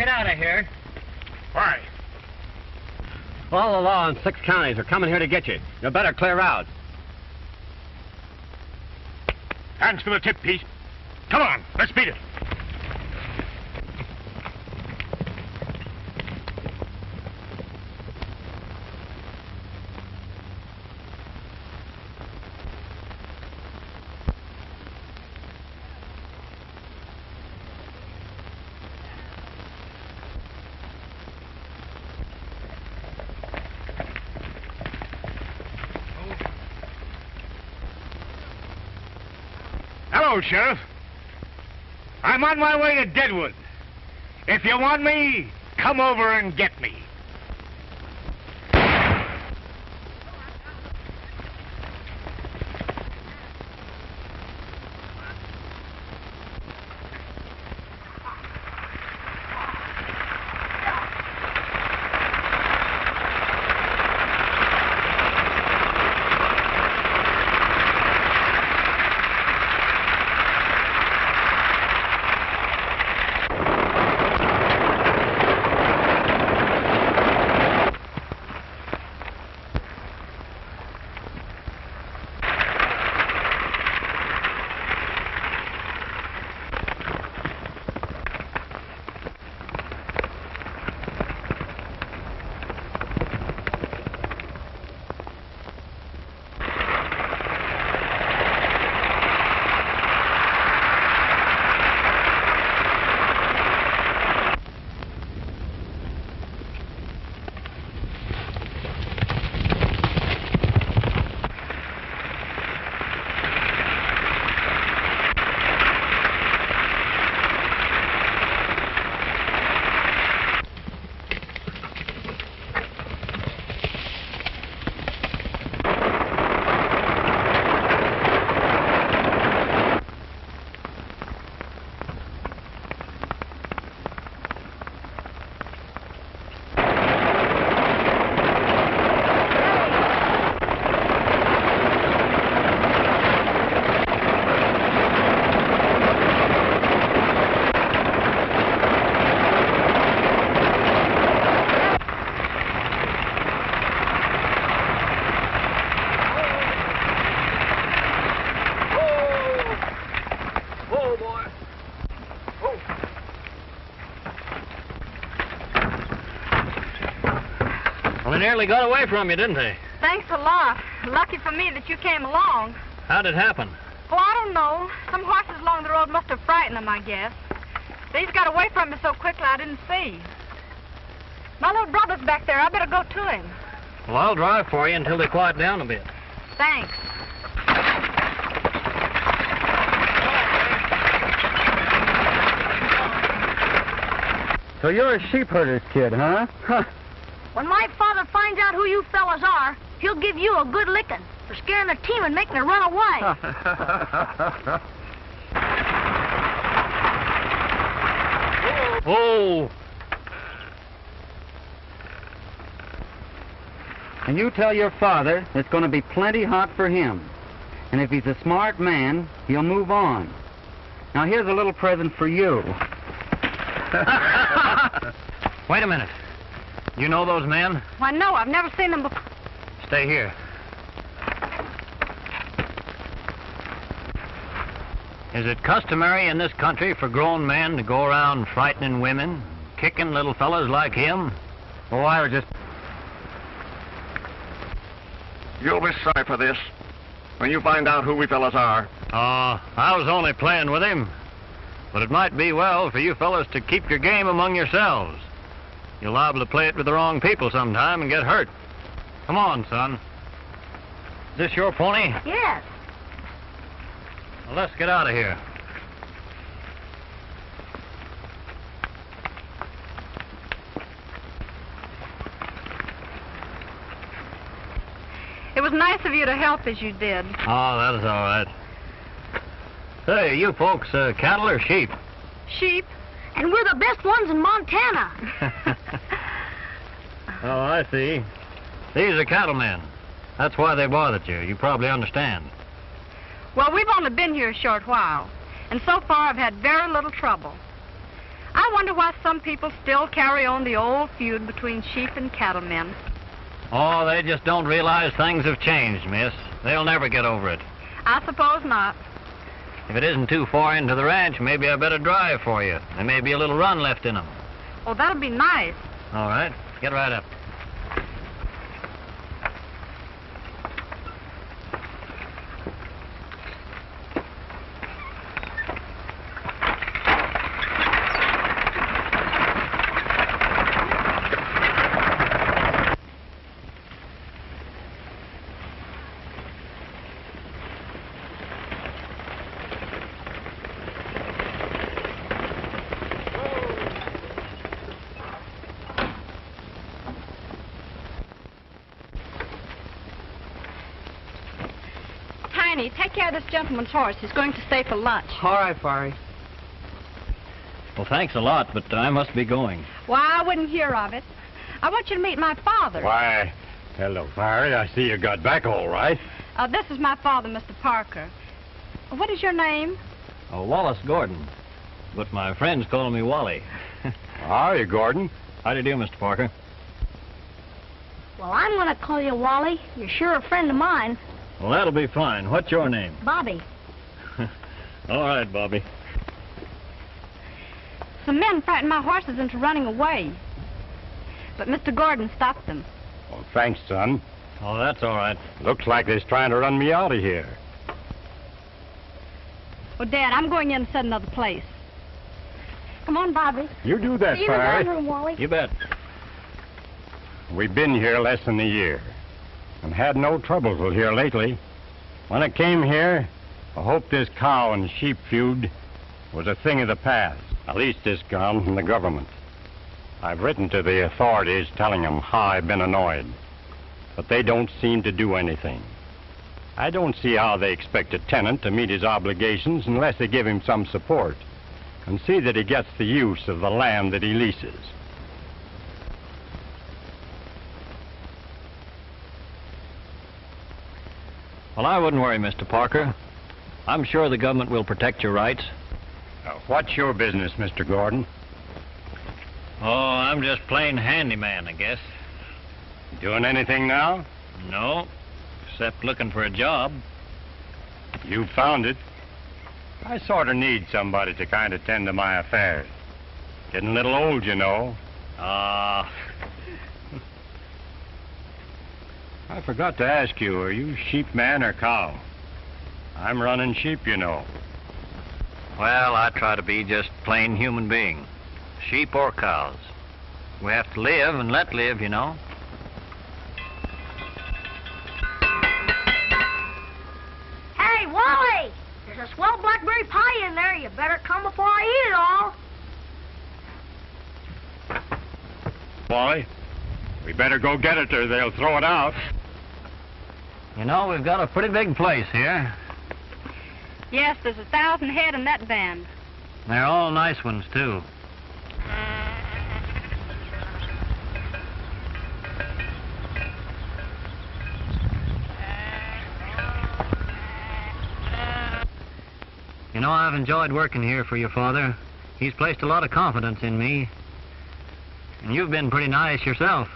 get out of here. Why? All the law in 6 counties are coming here to get you. You better clear out. Hands to the tip piece. Come on, let's beat it. Hello, Sheriff. I'm on my way to Deadwood. If you want me, come over and get me. Well, they nearly got away from you, didn't they? Thanks a lot. Lucky for me that you came along. How'd it happen? Oh, I don't know. Some horses along the road must have frightened them, I guess. These got away from me so quickly I didn't see. My little brother's back there. I better go to him. Well, I'll drive for you until they quiet down a bit. Thanks. So you're a sheep herder's kid, huh? Huh. When my father finds out who you fellas are, he'll give you a good licking for scaring the team and making her run away. Oh! And you tell your father it's going to be plenty hot for him. And if he's a smart man, he'll move on. Now here's a little present for you. Wait a minute. You know those men? Why, no, I've never seen them before. Stay here. Is it customary in this country for grown men to go around frightening women, kicking little fellas like him? Oh, I was just... You'll be sorry for this when you find out who we fellas are. I was only playing with him. But it might be well for you fellas to keep your game among yourselves. You're liable to play it with the wrong people sometime and get hurt. Come on, son. Is this your pony? Yes. Well, let's get out of here. It was nice of you to help as you did. Oh, that is all right. Say, you folks, cattle or sheep? Sheep. And we're the best ones in Montana. Oh, I see. These are cattlemen. That's why they bothered you. You probably understand. Well, we've only been here a short while, and so far I've had very little trouble. I wonder why some people still carry on the old feud between sheep and cattlemen. Oh, they just don't realize things have changed, miss. They'll never get over it. I suppose not. If it isn't too far into the ranch, maybe I better drive for you. There may be a little run left in them. Oh, that'll be nice. All right, get right up. Tiny, take care of this gentleman's horse. He's going to stay for lunch. All right, Fari. Well, thanks a lot, but I must be going. Why, I wouldn't hear of it. I want you to meet my father. Why, hello, Fari. I see you got back all right. This is my father, Mr. Parker. What is your name? Wallace Gordon. But my friends call me Wally. How are you, Gordon? How do you do, Mr. Parker? Well, I'm going to call you Wally. You're sure a friend of mine. Well, that'll be fine. What's your name? Bobby. All right, Bobby. Some men frightened my horses into running away. But Mr. Gordon stopped them. Well, thanks, son. Oh, that's all right. Looks like they're trying to run me out of here. Well, Dad, I'm going in to set another place. Come on, Bobby. You do that, See you in the Fari. dining room, Wally. You bet. We've been here less than a year and had no troubles with here lately. When I came here, I hoped this cow and sheep feud was a thing of the past. At least it's gone from the government. I've written to the authorities telling them how I've been annoyed, but they don't seem to do anything. I don't see how they expect a tenant to meet his obligations unless they give him some support and see that he gets the use of the land that he leases. Well, I wouldn't worry, Mr. Parker. I'm sure the government will protect your rights. What's your business, Mr. Gordon? Oh, I'm just plain handyman, I guess. Doing anything now? No, except looking for a job. You found it. I sort of need somebody to kind of tend to my affairs. Getting a little old, you know. I forgot to ask you, are you sheep man or cow? I'm running sheep, you know. Well, I try to be just plain human being. Sheep or cows. We have to live and let live, you know. Hey, Wally! There's a swell blackberry pie in there. You better come before I eat it all. Wally, we better go get it or they'll throw it out. You know, we've got a pretty big place here. Yes, there's 1,000 head in that band. They're all nice ones, too. You know, I've enjoyed working here for your father. He's placed a lot of confidence in me. And you've been pretty nice yourself.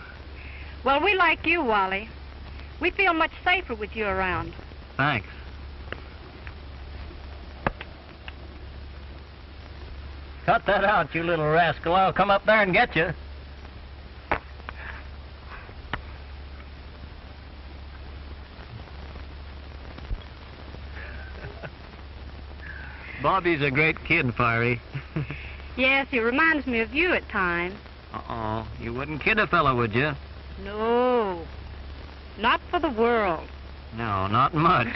Well, we like you, Wally. We feel much safer with you around. Thanks. Cut that out, you little rascal. I'll come up there and get you. Bobby's a great kid, Fiery. Yes, he reminds me of you at times. Uh-oh. You wouldn't kid a fellow, would you? No, not for the world. No, not much.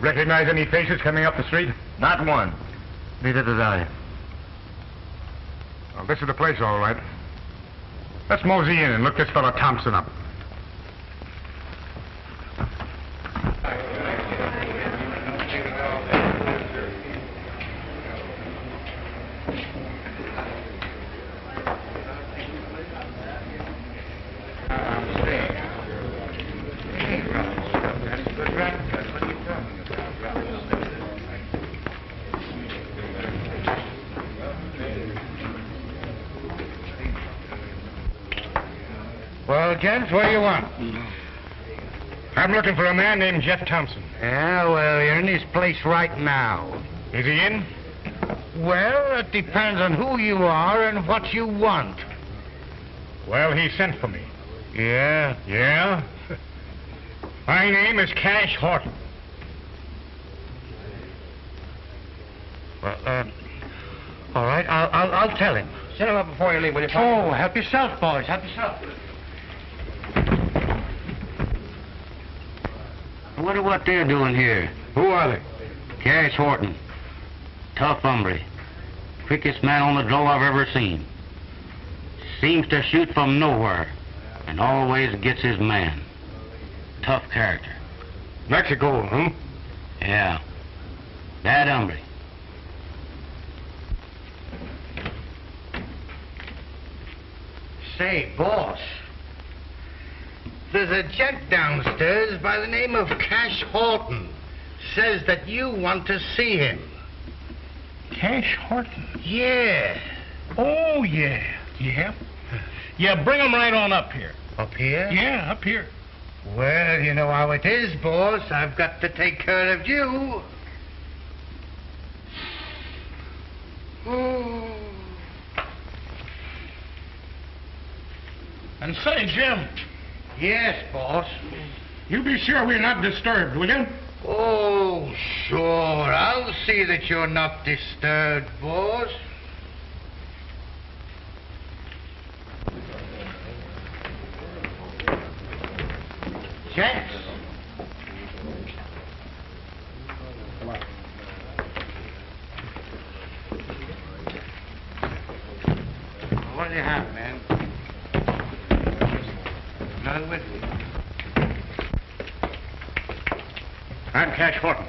Recognize any faces coming up the street? Not one. Neither did I. Well, this is the place, all right. Let's mosey in and look this fellow Thompson up. Well, gents, what do you want? I'm looking for a man named Jeff Thompson. Yeah, well, you're in his place right now. Is he in? Well, it depends on who you are and what you want. Well, he sent for me. Yeah? Yeah? My name is Cash Horton. Well, all right, I'll tell him. Set him up before you leave, will you? Oh, help yourself, boys. Help yourself. I wonder what they're doing here. Who are they? Cash Horton. Tough hombre. Quickest man on the draw I've ever seen. Seems to shoot from nowhere and always gets his man. Tough character. Mexico, huh? Yeah. Bad hombre. Say, boss. There's a gent downstairs by the name of Cash Horton. Says that you want to see him. Cash Horton? Yeah. Oh, yeah. Yeah? Yeah, bring him right on up here. Up here? Yeah, up here. Well, you know how it is, boss. I've got to take care of you. And say, Jim, Yes, boss. you be sure we're not disturbed, will you? Oh, sure. I'll see that you're not disturbed, boss. Gents. What do you have, man? None with me. I'm Cash Horton.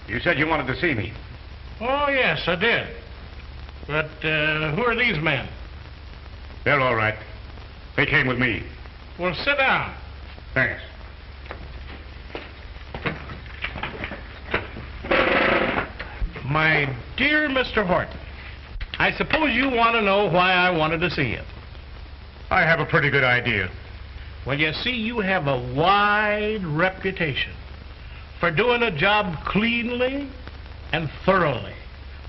You said you wanted to see me. Oh, yes, I did. But who are these men? They're all right. They came with me. Well, sit down. Thanks. My dear Mr. Horton, I suppose you want to know why I wanted to see you. I have a pretty good idea. Well, you see, you have a wide reputation for doing a job cleanly and thoroughly,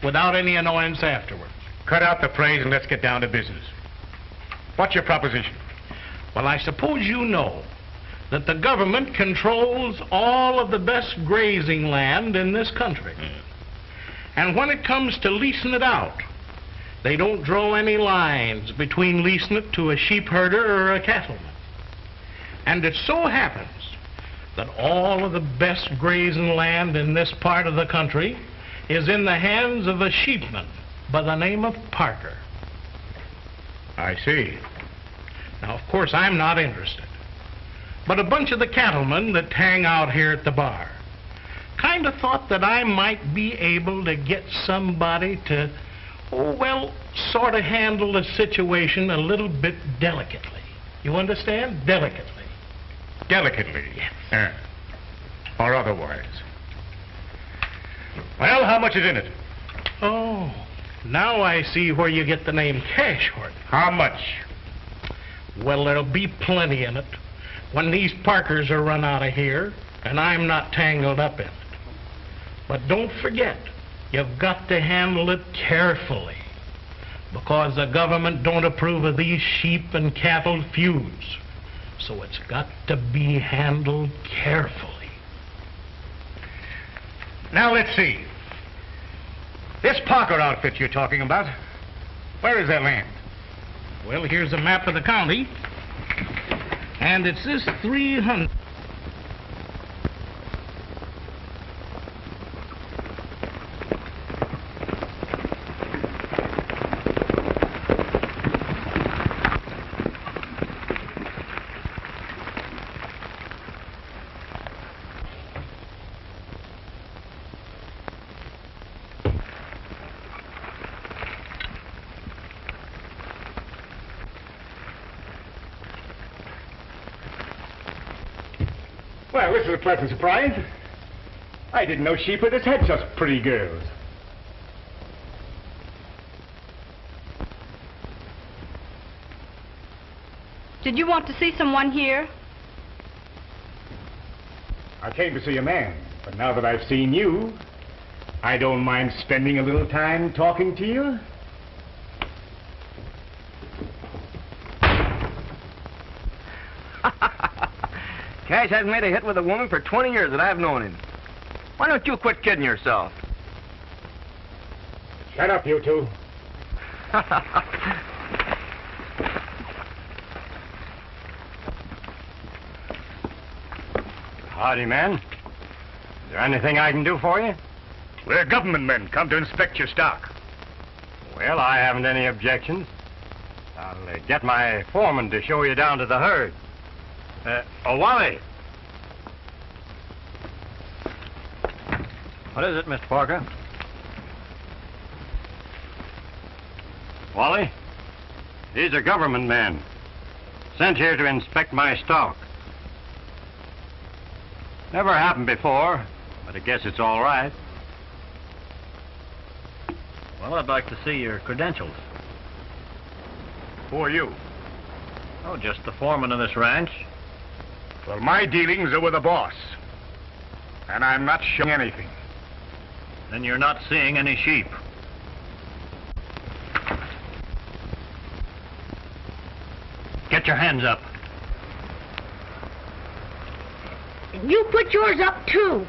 without any annoyance afterwards. Cut out the praise and let's get down to business. What's your proposition? Well, I suppose you know that the government controls all of the best grazing land in this country. And when it comes to leasing it out, they don't draw any lines between leasing it to a sheep herder or a cattleman. And it so happens that all of the best grazing land in this part of the country is in the hands of a sheepman by the name of Parker. I see. Now, of course, I'm not interested. But a bunch of the cattlemen that hang out here at the bar kind of thought that I might be able to get somebody to, sort of handle the situation a little bit delicately. You understand? Delicately. Delicately. Yes. Or otherwise. Well, how much is in it? Oh, now I see where you get the name Cash Horton. How much? Well, there'll be plenty in it when these Parkers are run out of here and I'm not tangled up in it. But don't forget, you've got to handle it carefully, because the government don't approve of these sheep and cattle feuds. So it's got to be handled carefully. Now, let's see. This Parker outfit you're talking about, where is their land? Well, here's a map of the county, and it's this 300. Well, this is a pleasant surprise. I didn't know sheepherders had such pretty girls. Did you want to see someone here? I came to see a man, but now that I've seen you, I don't mind spending a little time talking to you. Cash hasn't made a hit with a woman for 20 years that I've known him. Why don't you quit kidding yourself? Shut up, you two. Howdy, man. Is there anything I can do for you? We're government men come to inspect your stock. Well, I haven't any objections. I'll get my foreman to show you down to the herd. Wally. What is it, Mr. Parker? Wally, these are government men. Sent here to inspect my stock. Never happened before, but I guess it's all right. Well, I'd like to see your credentials. Who are you? Oh, just the foreman of this ranch. Well, my dealings are with the boss. And I'm not showing anything. Then you're not seeing any sheep. Get your hands up. And you put yours up, too.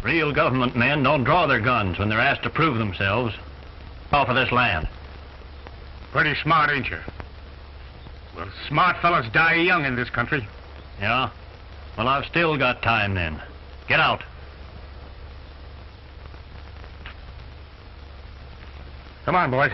Real government men don't draw their guns when they're asked to prove themselves off of this land. Pretty smart, ain't you? Well, smart fellas die young in this country. Yeah? Well, I've still got time then. Get out. Come on, boys.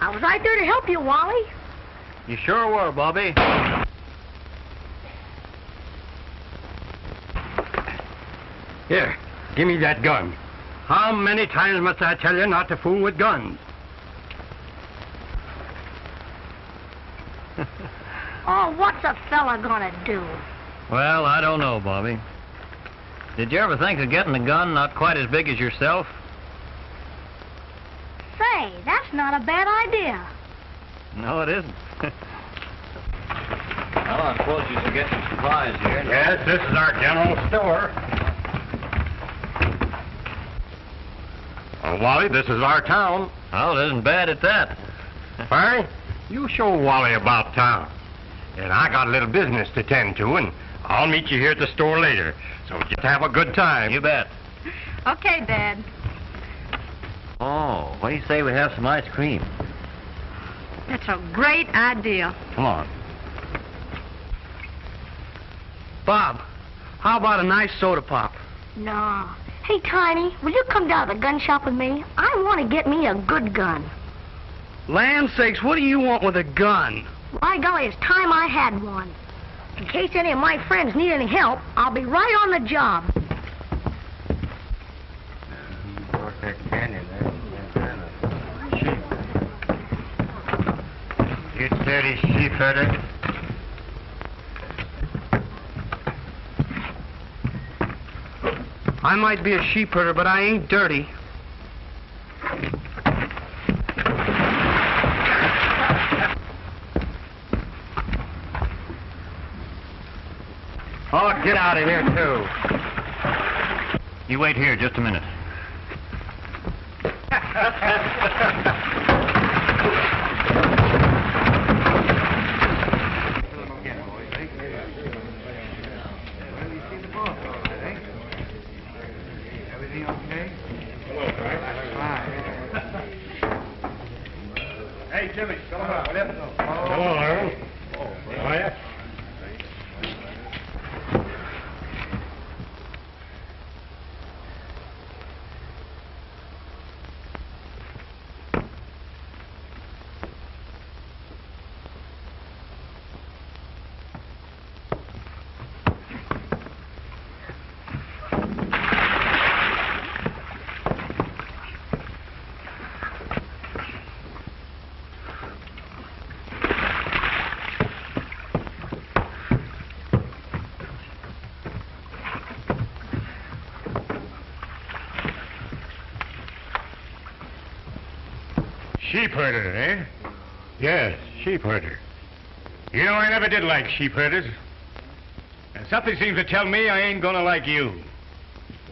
I was right there to help you, Wally. You sure were, Bobby. Here, give me that gun. How many times must I tell you not to fool with guns? Oh, what's a fella gonna do? Well, I don't know, Bobby. Did you ever think of getting a gun not quite as big as yourself? Say, that's not a bad idea. No, it isn't. Well, I suppose you should get some supplies here. Yes, this is our general store. Well, Wally, this is our town. Well, it isn't bad at that. Barney, you show Wally about town. And I got a little business to tend to, and I'll meet you here at the store later. So just have a good time. You bet. Okay, Dad. Oh, what do you say we have some ice cream? That's a great idea. Come on. Bob, how about a nice soda pop? No. Hey, Tiny, will you come down to the gun shop with me? I want to get me a good gun. Land sakes, what do you want with a gun? By golly, it's time I had one. In case any of my friends need any help, I'll be right on the job. You dirty sheep herder. I might be a sheep herder, but I ain't dirty. Oh, get out of here, too. You wait here just a minute. Everything okay? Hey, Jimmy, come on. What happened? Hello, Aaron. How are you? Sheep herder, eh? Yes, sheep herder. You know, I never did like sheep herders. And something seems to tell me I ain't gonna like you.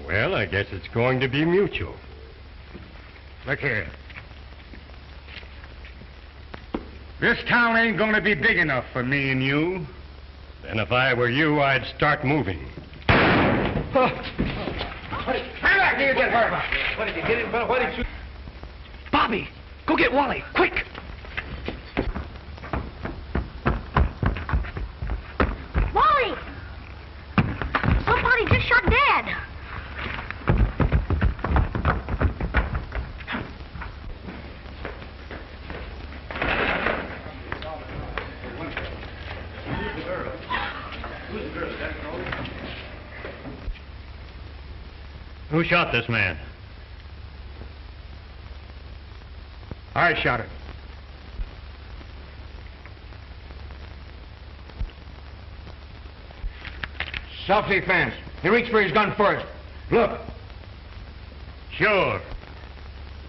Well, I guess it's going to be mutual. Look here. This town ain't gonna be big enough for me and you. And if I were you, I'd start moving. Hang back, you get hurt. What did you get him? What did you... Bobby, go get Wally, quick! Wally! Somebody just shot Dad. Who shot this man? I shot him. Self-defense. He reached for his gun first. Look. Sure.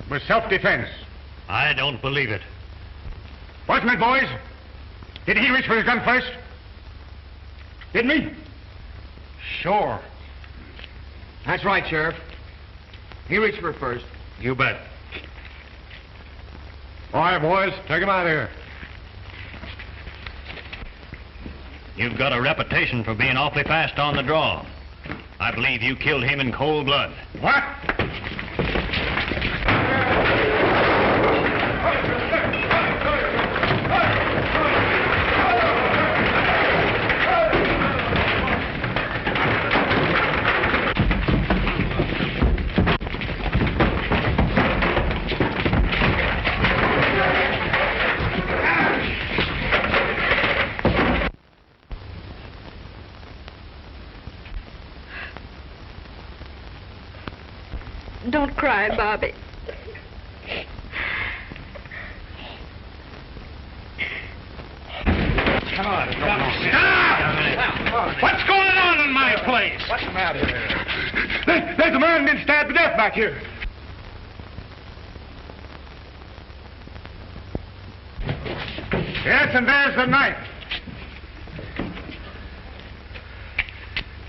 It was self-defense. I don't believe it. Wasn't it, boys? Did he reach for his gun first? Didn't he? Sure. That's right, Sheriff. He reached for it first. You bet. All right, boys, take him out of here. You've got a reputation for being awfully fast on the draw. I believe you killed him in cold blood. What? Don't cry, Bobby. Come on. Stop! What's going on in my place? What's the matter there? There's a man been stabbed to death back here. Yes, and there's the knife.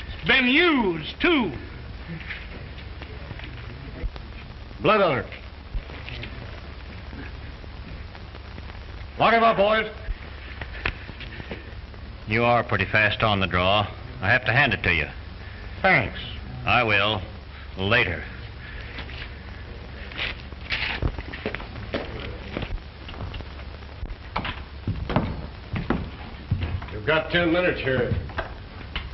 It's been used, too. Blood on her. Lock him up, boys. You are pretty fast on the draw. I have to hand it to you. Thanks. I will. Later. You've got 10 minutes here.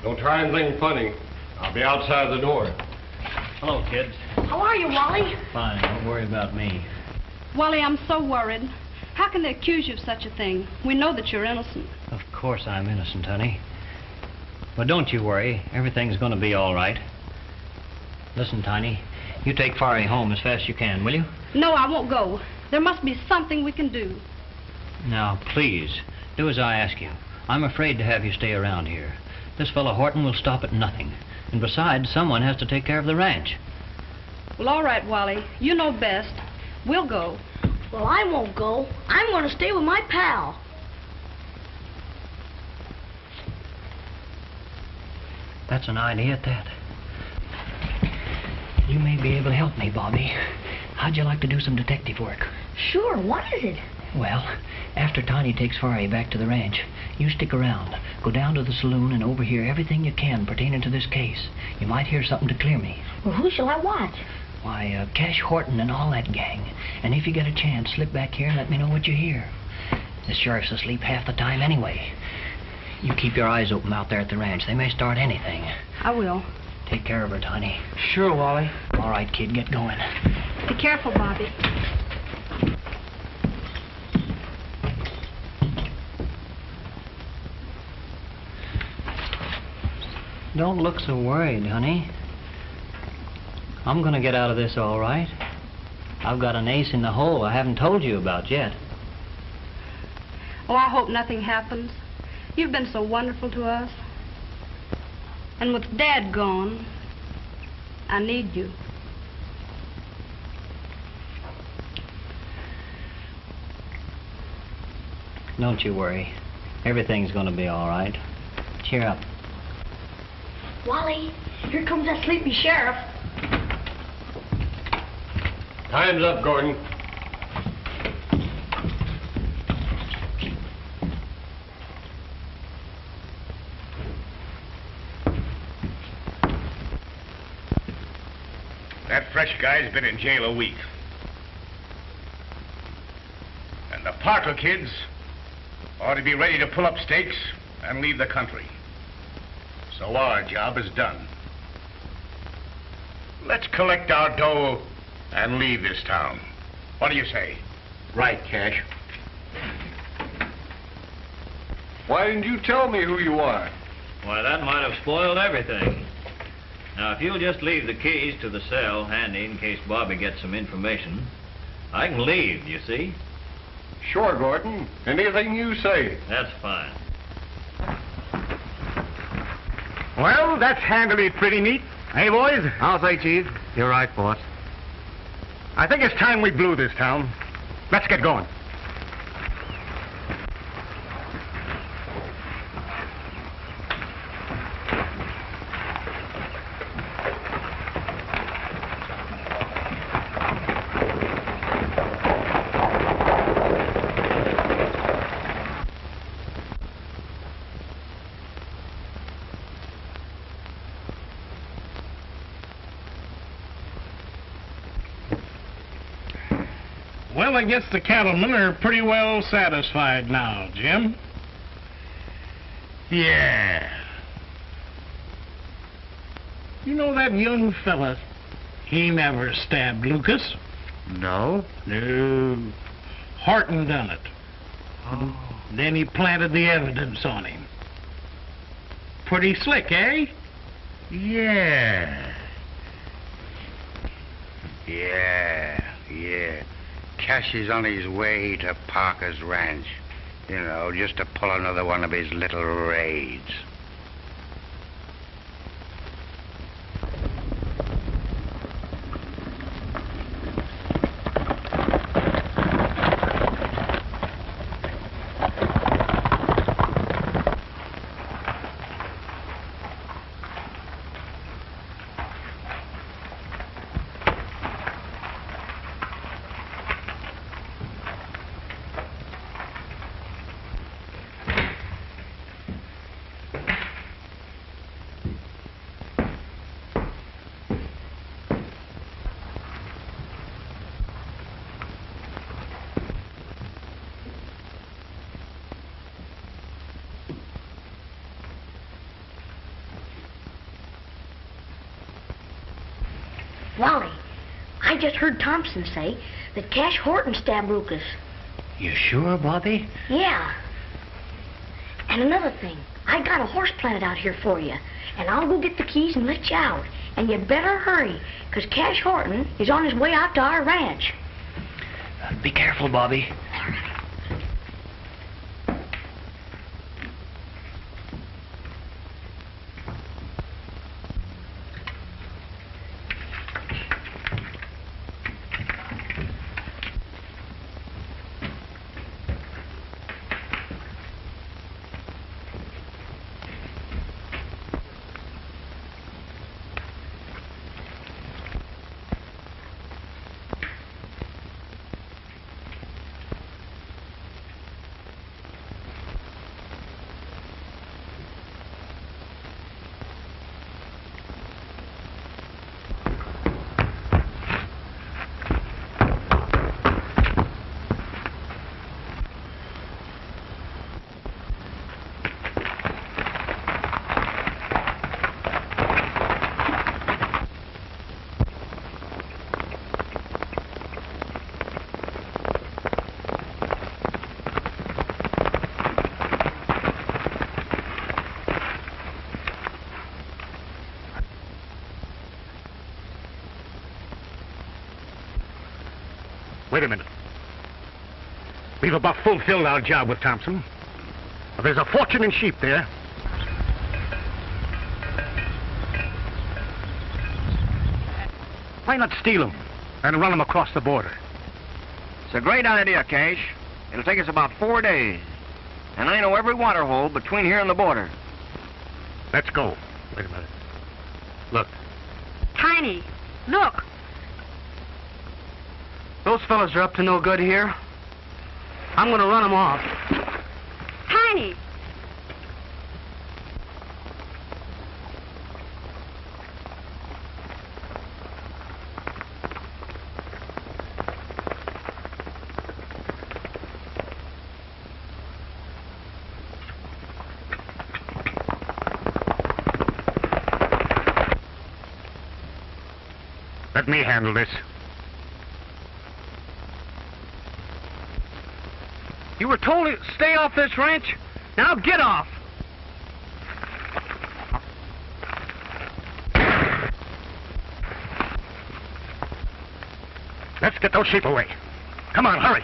Don't try anything funny. I'll be outside the door. Hello, kids. How are you, Wally? Fine. Don't worry about me. Wally, I'm so worried. How can they accuse you of such a thing? We know that you're innocent. Of course I'm innocent, honey. But don't you worry. Everything's going to be all right. Listen, Tiny, you take Fari home as fast as you can, will you? No, I won't go. There must be something we can do. Now, please, do as I ask you. I'm afraid to have you stay around here. This fellow Horton will stop at nothing. And besides, someone has to take care of the ranch. Well, all right, Wally. You know best. We'll go. Well, I won't go. I'm going to stay with my pal. That's an idea at that. You may be able to help me, Bobby. How'd you like to do some detective work? Sure, what is it? Well, after Tiny takes Fari back to the ranch, you stick around. Go down to the saloon and overhear everything you can pertaining to this case. You might hear something to clear me. Well, who shall I watch? Why, Cash Horton and all that gang. And if you get a chance, slip back here and let me know what you hear. The sheriff's asleep half the time anyway. You keep your eyes open out there at the ranch. They may start anything. I will. Take care of her, Tiny. Sure, Wally. All right, kid, get going. Be careful, Bobby. Don't look so worried, honey. I'm gonna get out of this all right. I've got an ace in the hole I haven't told you about yet. Oh, I hope nothing happens. You've been so wonderful to us. And with Dad gone, I need you. Don't you worry. Everything's going to be all right. Cheer up. Wally, here comes that sleepy sheriff. Time's up, Gordon. That fresh guy's been in jail a week. And the Parker kids ought to be ready to pull up stakes and leave the country. So our job is done. Let's collect our dough and leave this town. What do you say? Right, Cash. Why didn't you tell me who you are? Why, that might have spoiled everything. Now, if you'll just leave the keys to the cell handy in case Bobby gets some information, I can leave, you see? Sure, Gordon. Anything you say. That's fine. Well, that's handled it pretty neat. Hey, boys? I'll say, Chief. You're right, boss. I think it's time we blew this town. Let's get going. Well, I guess the cattlemen are pretty well satisfied now, Jim. Yeah. You know that young fella, he never stabbed Lucas. No? No. Horton done it. Oh. Then he planted the evidence on him. Pretty slick, eh? Yeah. Cash is on his way to Parker's ranch. You know, just to pull another one of his little raids. Wally, I just heard Thompson say that Cash Horton stabbed Lucas. You sure, Bobby? Yeah. And another thing, I got a horse planted out here for you, and I'll go get the keys and let you out. And you better hurry, 'cause Cash Horton is on his way out to our ranch. Be careful, Bobby. Wait a minute. We've about fulfilled our job with Thompson. There's a fortune in sheep there. Why not steal them and run them across the border? It's a great idea, Cash. It'll take us about 4 days. And I know every water hole between here and the border. Let's go. Wait a minute. Look. Tiny, look. Those fellas are up to no good here. I'm going to run them off. Tiny. Let me handle this. You were told to stay off this ranch. Now get off. Let's get those sheep away. Come on, hurry.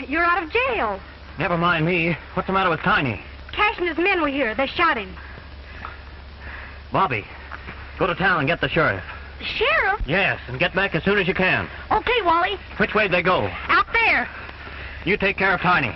You're out of jail. Never mind me. What's the matter with Tiny? Cash and his men were here. They shot him. Bobby, go to town and get the sheriff. The sheriff? Yes, and get back as soon as you can. Okay, Wally. Which way'd they go? Out there. You take care of Tiny.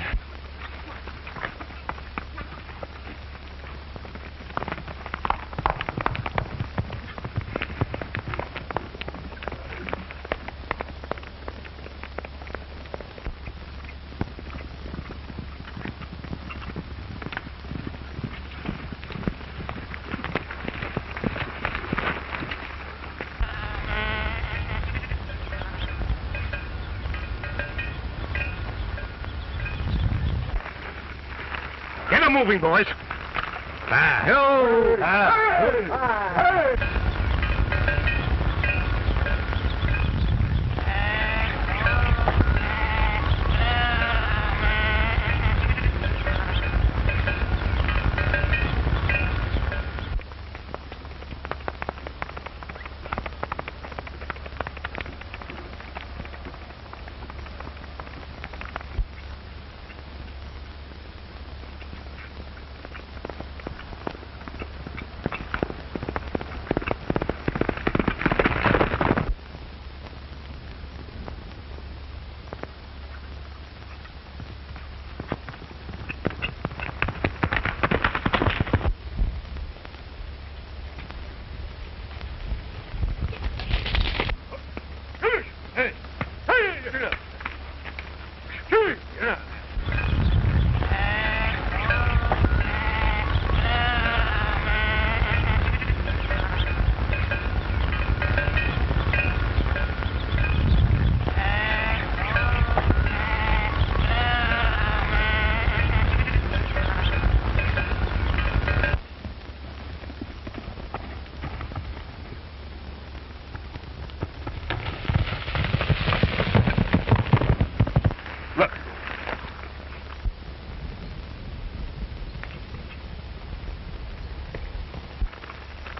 Get 'em moving, boys.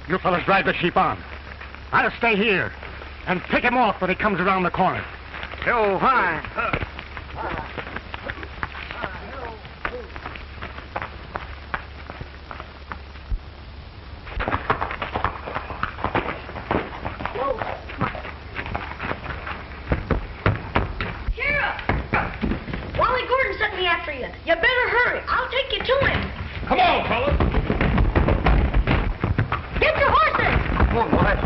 You fellas drive the sheep on. I'll stay here and pick him off when he comes around the corner. Oh, hi. Sheriff! Wally Gordon sent me after you. You better hurry. I'll take you to him. Come on, fellas. Get your horses! Come on, boy.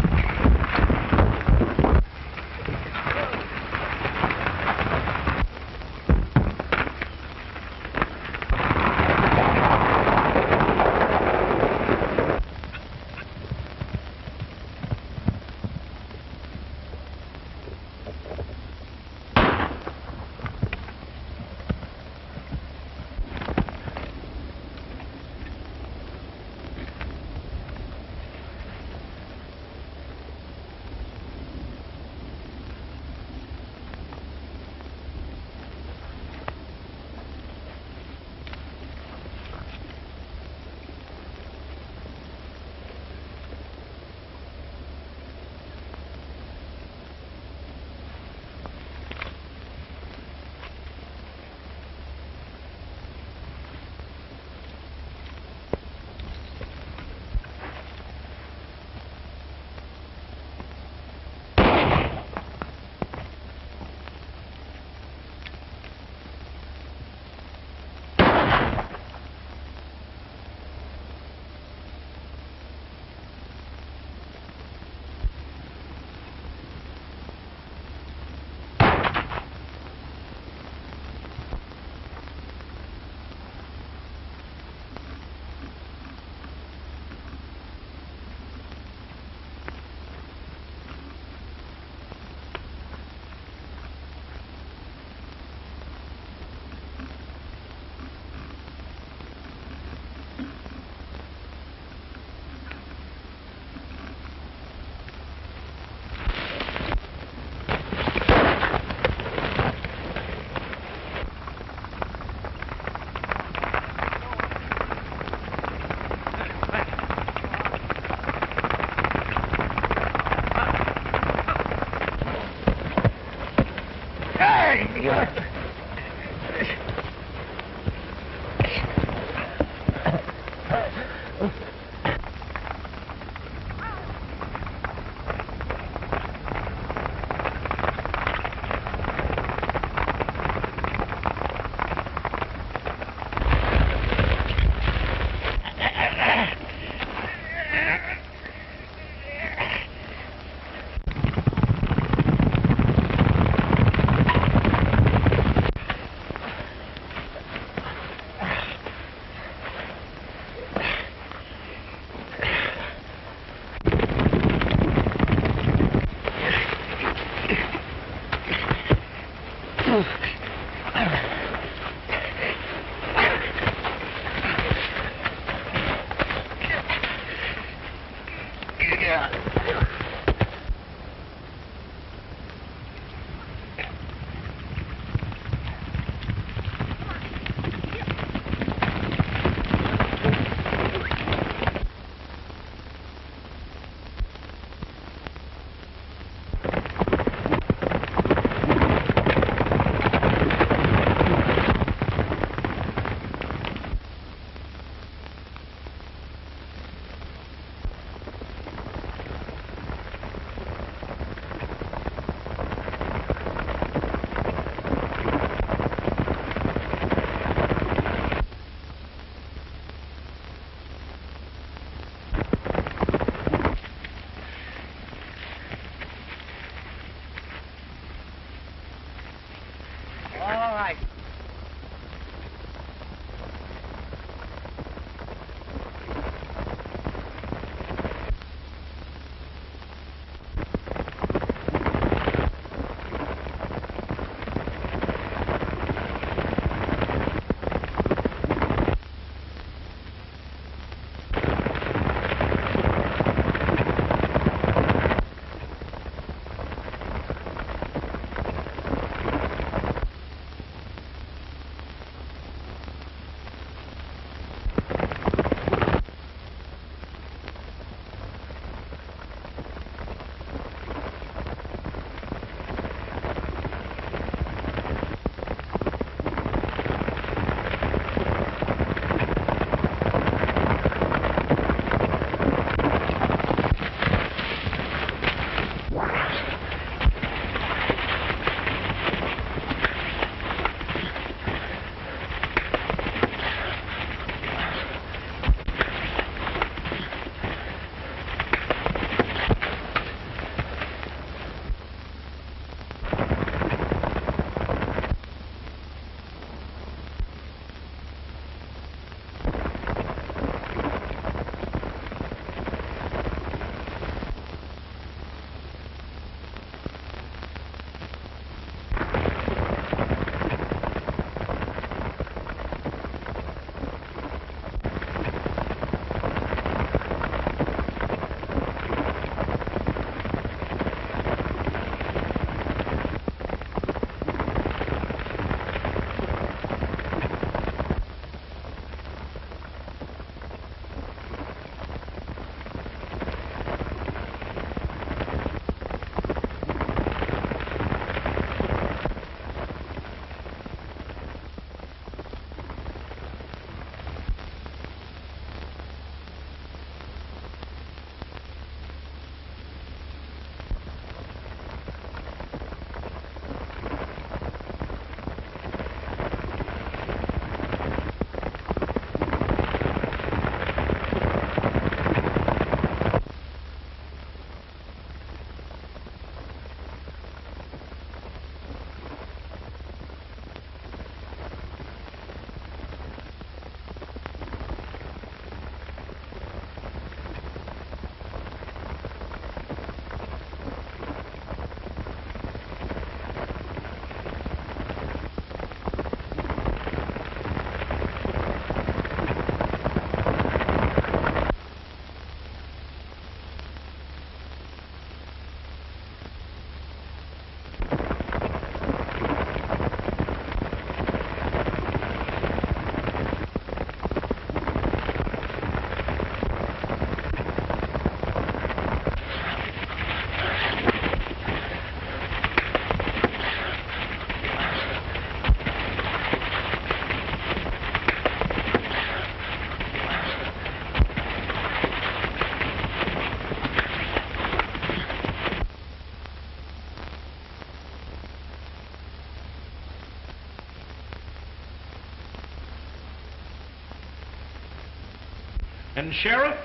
And, Sheriff,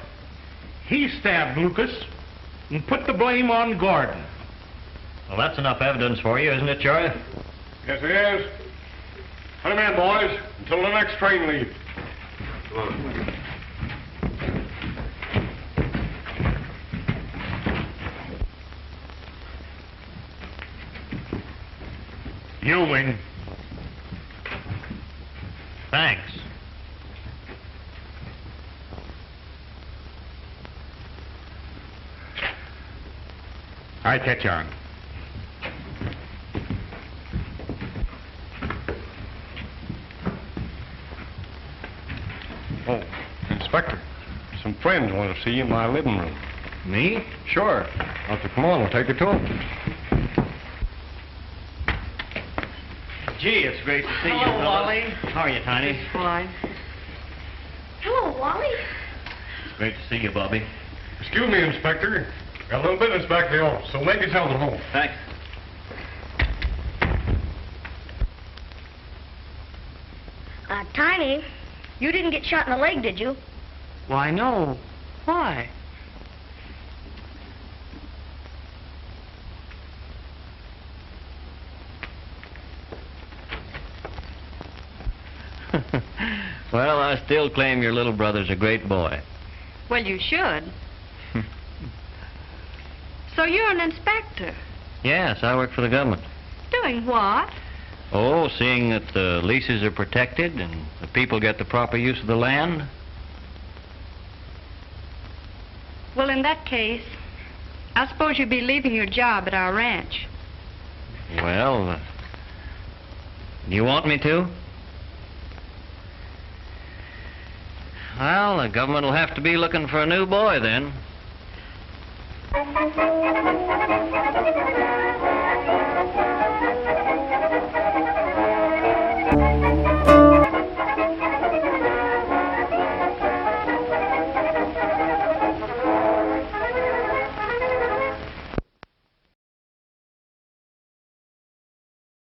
he stabbed Lucas and put the blame on Gordon. Well, that's enough evidence for you, isn't it, Sheriff? Yes, it is. Put him in, boys, until the next train leaves. You win. Thanks. All right, catch on. Oh, Inspector, some friends want to see you in my living room. Me? Sure. Why don't you come on, we'll take you to them. Gee, it's great to see you, Hello, fellas. Wally. How are you, Tiny? Fine. Hello, Wally. It's great to see you, Bobby. Excuse me, Inspector. Got a little business back at the office, so make yourselves at home. Thanks. Tiny, you didn't get shot in the leg, did you? Why, no. Why? Well, I still claim your little brother's a great boy. Well, you should. So you're an inspector. Yes, I work for the government. Doing what? Oh, seeing that the leases are protected and the people get the proper use of the land. Well, in that case, I suppose you'd be leaving your job at our ranch. Well, do you want me to? Well, the government will have to be looking for a new boy then.